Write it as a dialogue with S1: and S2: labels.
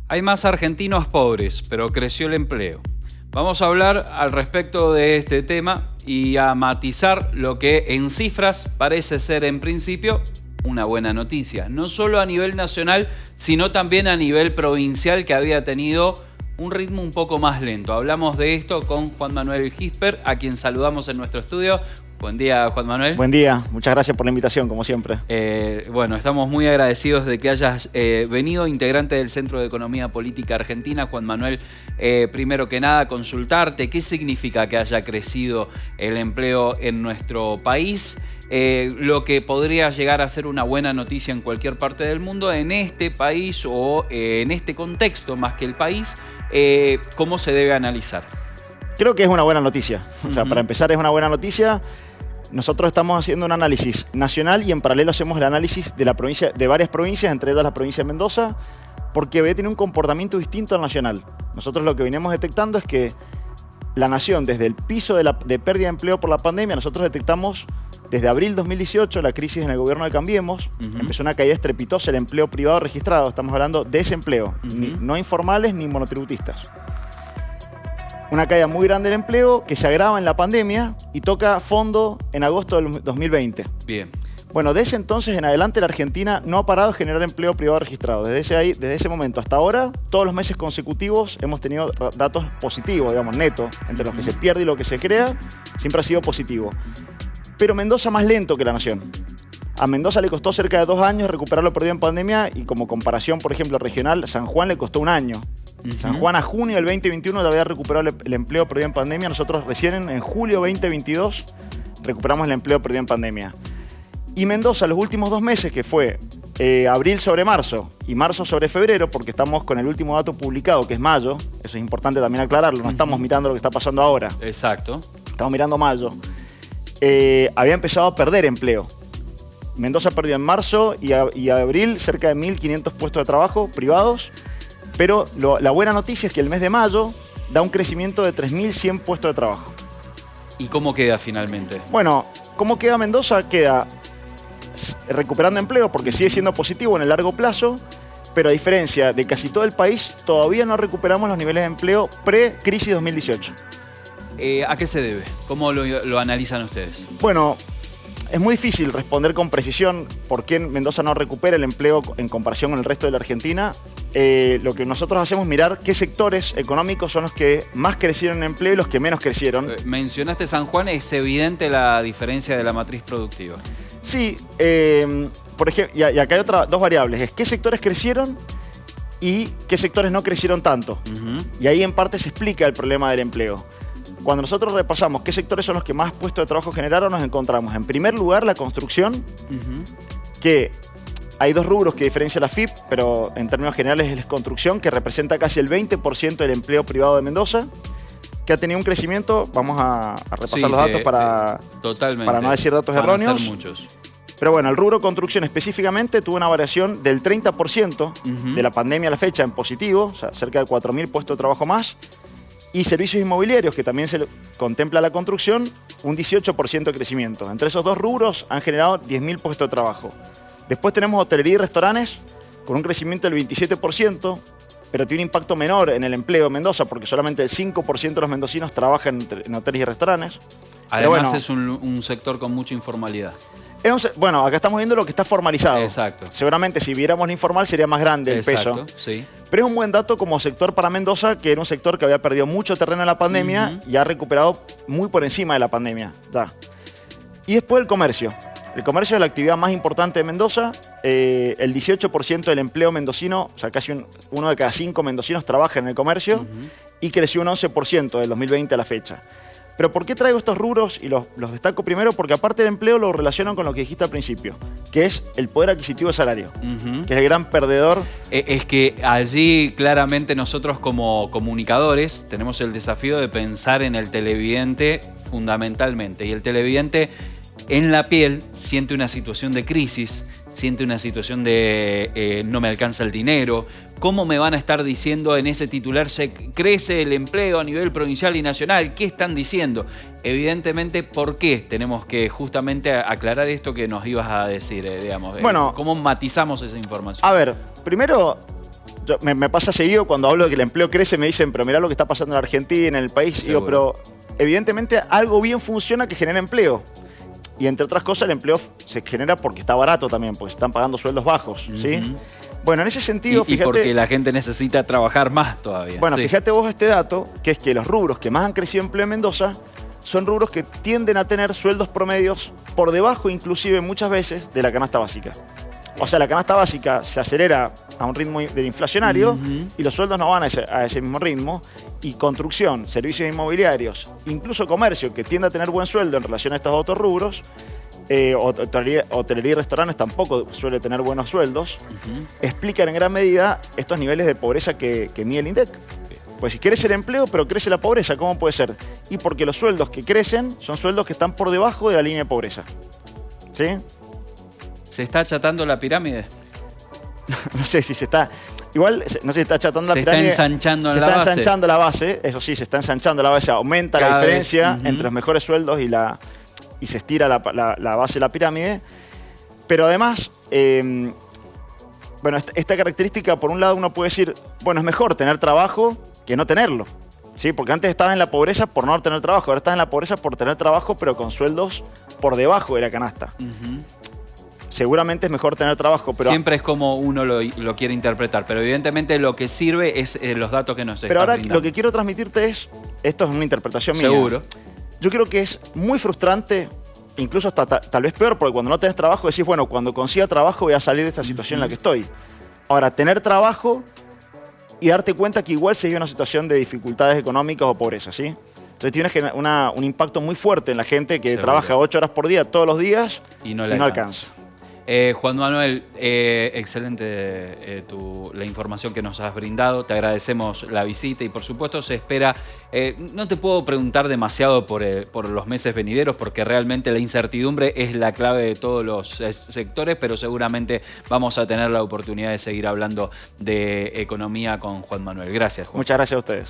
S1: Hay más argentinos pobres, pero creció el empleo. Vamos a hablar al respecto de este tema y a matizar lo que en cifras parece ser en principio una buena noticia. No solo a nivel nacional, sino también a nivel provincial, que había tenido un ritmo un poco más lento. Hablamos de esto con Juan Manuel Gisper, a quien saludamos en nuestro estudio. Buen día, Juan Manuel.
S2: Buen día, muchas gracias por la invitación, como siempre.
S1: Bueno, estamos muy agradecidos de que hayas venido, integrante del Centro de Economía Política Argentina. Juan Manuel, primero que nada, consultarte qué significa que haya crecido el empleo en nuestro país, lo que podría llegar a ser una buena noticia en cualquier parte del mundo, en este país o en este contexto más que el país, ¿cómo se debe analizar?
S2: Creo que es una buena noticia. O sea, para empezar es una buena noticia. Nosotros estamos haciendo un análisis nacional y en paralelo hacemos el análisis de varias provincias, entre ellas la provincia de Mendoza, porque tiene un comportamiento distinto al nacional. Nosotros lo que venimos detectando es que la nación, desde el piso de pérdida de empleo por la pandemia, nosotros detectamos desde abril 2018 la crisis en el gobierno de Cambiemos, empezó una caída estrepitosa del empleo privado registrado, estamos hablando de desempleo, no informales ni monotributistas. Una caída muy grande del empleo que se agrava en la pandemia y toca fondo en agosto del 2020.
S1: Bien.
S2: Bueno, desde entonces en adelante la Argentina no ha parado de generar empleo privado registrado. Desde ese momento hasta ahora, todos los meses consecutivos hemos tenido datos positivos, digamos, netos, entre los que se pierde y lo que se crea, siempre ha sido positivo. Pero Mendoza más lento que la nación. A Mendoza le costó cerca de 2 años recuperar lo perdido en pandemia y como comparación, por ejemplo, regional, San Juan le costó 1 año. San Juan a junio del 2021 ya había recuperado el empleo perdido en pandemia. Nosotros recién en julio 2022 recuperamos el empleo perdido en pandemia. Y Mendoza los últimos 2 meses, que fue abril sobre marzo y marzo sobre febrero, porque estamos con el último dato publicado, que es mayo, eso es importante también aclararlo, no estamos mirando lo que está pasando ahora.
S1: Exacto.
S2: Estamos mirando mayo. Había empezado a perder empleo. Mendoza perdió en marzo y abril cerca de 1.500 puestos de trabajo privados. Pero la buena noticia es que el mes de mayo da un crecimiento de 3.100 puestos de trabajo.
S1: ¿Y cómo queda finalmente?
S2: Bueno, ¿cómo queda Mendoza? Queda recuperando empleo porque sigue siendo positivo en el largo plazo, pero a diferencia de casi todo el país, todavía no recuperamos los niveles de empleo pre-crisis 2018.
S1: ¿A qué se debe? ¿Cómo lo analizan ustedes?
S2: Bueno, es muy difícil responder con precisión por qué Mendoza no recupera el empleo en comparación con el resto de la Argentina. Lo que nosotros hacemos es mirar qué sectores económicos son los que más crecieron en empleo y los que menos crecieron.
S1: Mencionaste San Juan, es evidente la diferencia de la matriz productiva.
S2: Sí, por ejemplo, y acá hay dos variables, es qué sectores crecieron y qué sectores no crecieron tanto. Y ahí en parte se explica el problema del empleo. Cuando nosotros repasamos qué sectores son los que más puestos de trabajo generaron, nos encontramos en primer lugar la construcción, que hay 2 rubros que diferencia la FIP, pero en términos generales es la construcción, que representa casi el 20% del empleo privado de Mendoza, que ha tenido un crecimiento, vamos a repasar los datos para no decir datos erróneos.
S1: Van a ser muchos.
S2: Pero bueno, el rubro construcción específicamente tuvo una variación del 30% de la pandemia a la fecha en positivo, o sea, cerca de 4.000 puestos de trabajo más. Y servicios inmobiliarios, que también se contempla la construcción, un 18% de crecimiento. Entre esos 2 rubros han generado 10.000 puestos de trabajo. Después tenemos hotelería y restaurantes, con un crecimiento del 27%, pero tiene un impacto menor en el empleo en Mendoza, porque solamente el 5% de los mendocinos trabajan en hoteles y restaurantes.
S1: Además es un sector con mucha informalidad.
S2: Bueno, acá estamos viendo lo que está formalizado.
S1: Exacto.
S2: Seguramente si viéramos lo informal sería más grande el peso.
S1: Sí.
S2: Pero es un buen dato como sector para Mendoza, que era un sector que había perdido mucho terreno en la pandemia y ha recuperado muy por encima de la pandemia. Ya. Y después el comercio. El comercio es la actividad más importante de Mendoza. El 18% del empleo mendocino, o sea, casi 1 de cada 5 mendocinos trabaja en el comercio y creció un 11% del 2020 a la fecha. Pero ¿por qué traigo estos rubros y los destaco primero? Porque aparte del empleo lo relacionan con lo que dijiste al principio, que es el poder adquisitivo de salario, que es el gran perdedor.
S1: Es que allí claramente nosotros como comunicadores tenemos el desafío de pensar en el televidente fundamentalmente. Y el televidente en la piel siente una situación de crisis, siente una situación de no me alcanza el dinero. ¿Cómo me van a estar diciendo en ese titular se crece el empleo a nivel provincial y nacional? ¿Qué están diciendo? Evidentemente, ¿por qué tenemos que justamente aclarar esto que nos ibas a decir, digamos?
S2: Bueno,
S1: ¿cómo matizamos esa información?
S2: A ver, primero Me pasa seguido cuando hablo de que el empleo crece, me dicen, pero mirá lo que está pasando en Argentina, en el país.
S1: Seguro.
S2: Digo, pero evidentemente algo bien funciona que genera empleo. Y entre otras cosas el empleo se genera porque está barato también, porque se están pagando sueldos bajos, ¿sí? Bueno, en ese sentido,
S1: Y
S2: fíjate...
S1: porque la gente necesita trabajar más todavía.
S2: Bueno,
S1: sí.
S2: Fíjate vos este dato, que es que los rubros que más han crecido en empleo en Mendoza son rubros que tienden a tener sueldos promedios por debajo, inclusive muchas veces, de la canasta básica. O sea, la canasta básica se acelera a un ritmo del inflacionario y los sueldos no van a ese mismo ritmo. Y construcción, servicios inmobiliarios, incluso comercio, que tiende a tener buen sueldo en relación a estos otros rubros, hotelería y restaurantes tampoco suele tener buenos sueldos, explican en gran medida estos niveles de pobreza que mide el INDEC. Pues si crece el empleo, pero crece la pobreza, ¿cómo puede ser? Y porque los sueldos que crecen son sueldos que están por debajo de la línea de pobreza. ¿Sí?
S1: ¿Se está achatando la pirámide?
S2: No sé si se está... Igual, no sé si está achatando la pirámide.
S1: Se está ensanchando en la base.
S2: Se está ensanchando la base, eso sí, se está ensanchando la base. Aumenta la diferencia entre los mejores sueldos y se estira la base de la pirámide. Pero además, bueno, esta característica, por un lado, uno puede decir, bueno, es mejor tener trabajo que no tenerlo. ¿Sí? Porque antes estabas en la pobreza por no tener trabajo, ahora estás en la pobreza por tener trabajo, pero con sueldos por debajo de la canasta. Seguramente es mejor tener trabajo, pero...
S1: Siempre es como uno lo quiere interpretar, pero evidentemente lo que sirve es los datos que nos están
S2: Pero ahora
S1: brindando.
S2: lo que quiero transmitirte es, esto es una interpretación mía.
S1: Seguro.
S2: Yo creo que es muy frustrante, incluso hasta tal vez peor, porque cuando no tenés trabajo decís, bueno, cuando consiga trabajo voy a salir de esta situación en la que estoy. Ahora, tener trabajo y darte cuenta que igual se vive una situación de dificultades económicas o pobreza, ¿sí? Entonces tiene un impacto muy fuerte en la gente que trabaja 8 horas por día, todos los días, y no alcanza.
S1: Juan Manuel, excelente la información que nos has brindado. Te agradecemos la visita y por supuesto se espera... no te puedo preguntar demasiado por los meses venideros porque realmente la incertidumbre es la clave de todos los sectores, pero seguramente vamos a tener la oportunidad de seguir hablando de economía con Juan Manuel. Gracias, Juan.
S2: Muchas gracias a ustedes.